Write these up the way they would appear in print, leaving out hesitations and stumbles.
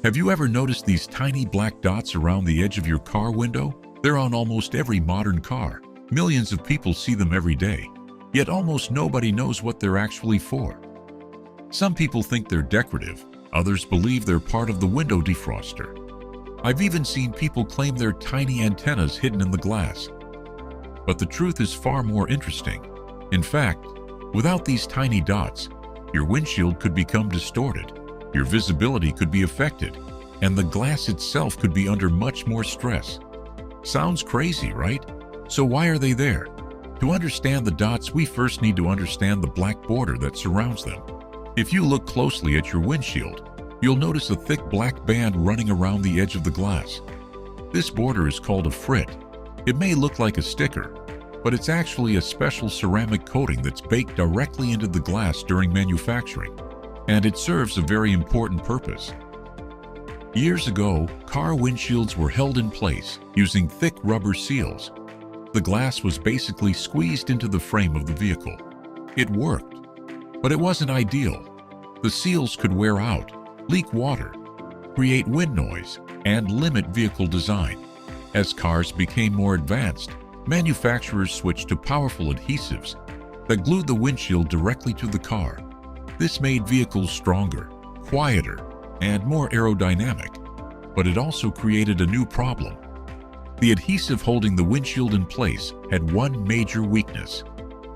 Have you ever noticed these tiny black dots around the edge of your car window? They're on almost every modern car. Millions of people see them every day, yet almost nobody knows what they're actually for. Some people think they're decorative, others believe they're part of the window defroster. I've even seen people claim they're tiny antennas hidden in the glass. But the truth is far more interesting. In fact, without these tiny dots, your windshield could become distorted, your visibility could be affected, and the glass itself could be under much more stress. Sounds crazy, right? So why are they there? To understand the dots, we first need to understand the black border that surrounds them. If you look closely at your windshield, you'll notice a thick black band running around the edge of the glass. This border is called a frit. It may look like a sticker, but it's actually a special ceramic coating that's baked directly into the glass during manufacturing, and it serves a very important purpose. Years ago, car windshields were held in place using thick rubber seals. The glass was basically squeezed into the frame of the vehicle. It worked, but it wasn't ideal. The seals could wear out, leak water, create wind noise, and limit vehicle design. As cars became more advanced, manufacturers switched to powerful adhesives that glued the windshield directly to the car. This made vehicles stronger, quieter, and more aerodynamic, but it also created a new problem. The adhesive holding the windshield in place had one major weakness: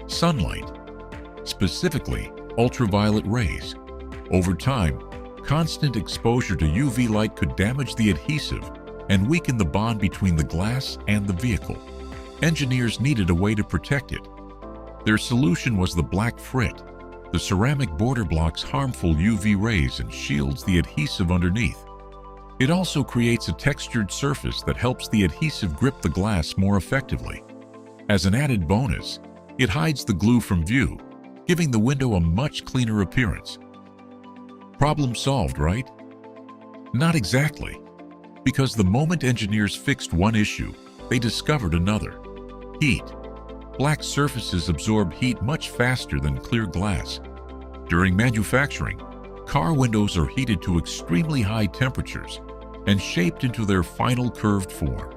sunlight, specifically ultraviolet rays. Over time, constant exposure to UV light could damage the adhesive and weaken the bond between the glass and the vehicle. Engineers needed a way to protect it. Their solution was the black frit. The ceramic border blocks harmful UV rays and shields the adhesive underneath. It also creates a textured surface that helps the adhesive grip the glass more effectively. As an added bonus, it hides the glue from view, giving the window a much cleaner appearance. Problem solved, right? Not exactly, because the moment engineers fixed one issue, they discovered another: heat. Black surfaces absorb heat much faster than clear glass. During manufacturing, car windows are heated to extremely high temperatures and shaped into their final curved form.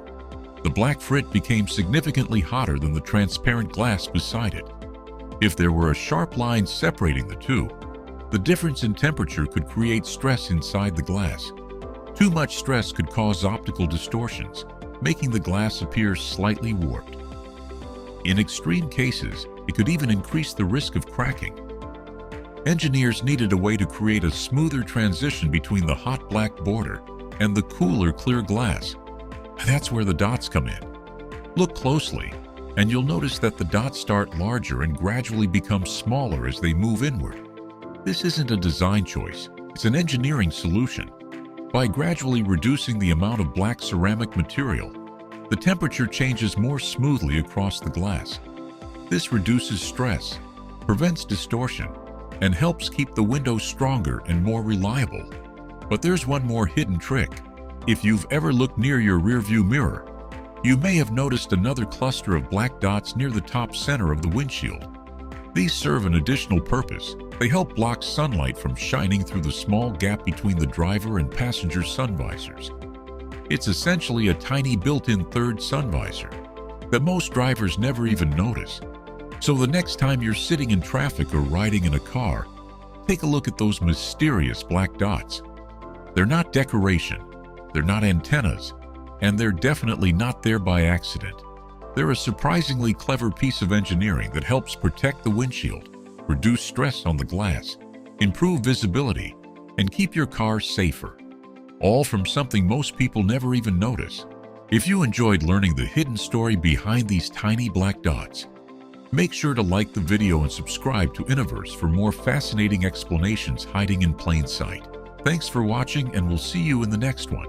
The black frit became significantly hotter than the transparent glass beside it. If there were a sharp line separating the two, the difference in temperature could create stress inside the glass. Too much stress could cause optical distortions, making the glass appear slightly warped. In extreme cases, it could even increase the risk of cracking. Engineers needed a way to create a smoother transition between the hot black border and the cooler clear glass. That's where the dots come in. Look closely, and you'll notice that the dots start larger and gradually become smaller as they move inward. This isn't a design choice, it's an engineering solution. By gradually reducing the amount of black ceramic material, the temperature changes more smoothly across the glass. This reduces stress, prevents distortion, and helps keep the window stronger and more reliable. But there's one more hidden trick. If you've ever looked near your rearview mirror, you may have noticed another cluster of black dots near the top center of the windshield. These serve an additional purpose. They help block sunlight from shining through the small gap between the driver and passenger sun visors. It's essentially a tiny built-in third sun visor that most drivers never even notice. So the next time you're sitting in traffic or riding in a car, take a look at those mysterious black dots. They're not decoration, they're not antennas, and they're definitely not there by accident. They're a surprisingly clever piece of engineering that helps protect the windshield, reduce stress on the glass, improve visibility, and keep your car safer. All from something most people never even notice. If you enjoyed learning the hidden story behind these tiny black dots, make sure to like the video and subscribe to Innoverse for more fascinating explanations hiding in plain sight. Thanks for watching, and we'll see you in the next one.